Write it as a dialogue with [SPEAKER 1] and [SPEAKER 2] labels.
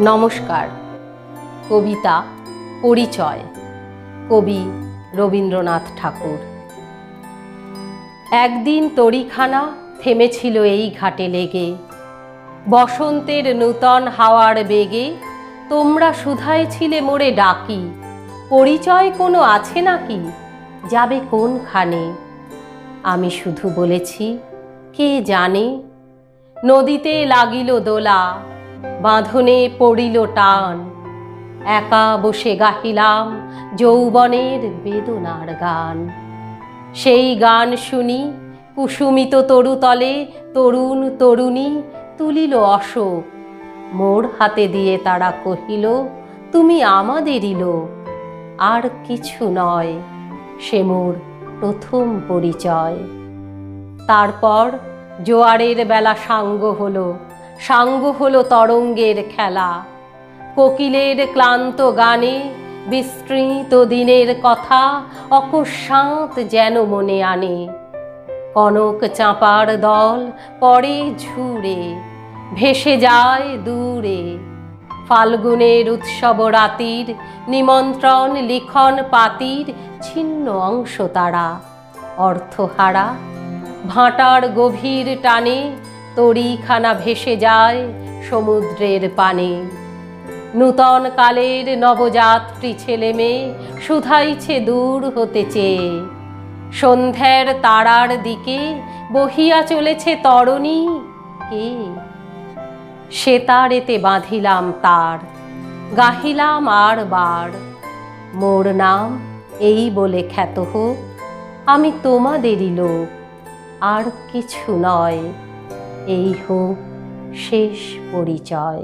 [SPEAKER 1] নমস্কার। কবিতা পরিচয়, কবি রবীন্দ্রনাথ ঠাকুর। একদিন তরীখানা থেমেছিল এই ঘাটে লেগে, বসন্তের নূতন হাওয়ার বেগে তোমরা শুধায় ছিলে মোরে ডাকি, পরিচয় কোনো আছে নাকি, যাবে কোনখানে? আমি শুধু বলেছি কে জানে। নদীতে লাগিল দোলা, বাঁধনে পড়িল টান, একা বসে গাহিলাম যৌবনের বেদনার গান। সেই গান শুনি কুসুমিত তরুতলে তরুণ তরুণী তুলিল অশোক, মোর হাতে দিয়ে তারা কহিল তুমি আমাদেরই লোক। আর কিছু নয়, সে মোর প্রথম পরিচয়। তারপর জোয়ারের বেলা সাঙ্গ হলো, সাঙ্গ হলো তরঙ্গের খেলা, কোকিলের ক্লান্ত গানে বিস্তৃত দিনের কথা অকস্মাৎ যেন মনে আনে। কনক চাঁপার দল পরে ঝুরে, ভেসে যায় দূরে, ফাল্গুনের উৎসব রাতির নিমন্ত্রণ লিখন পাতির ছিন্ন অংশ তারা অর্থহারা। ভাটার গভীর টানে তরীখানা ভেসে যায় সমুদ্রের পানে। নূতন কালের নবযাত্রী ছেলে মেয়ে শুধাইছে দূর হতে চেয়ে, সন্ধ্যার তারার দিকে বহিয়া চলেছে তরণী কে? সে তারেতে বাঁধিলাম তার, গাহিলাম আর বার, মোর নাম এই বলে খ্যাত হোক, আমি তোমাদেরই লোক। আর কিছু নয়, এই হোক শেষ পরিচয়।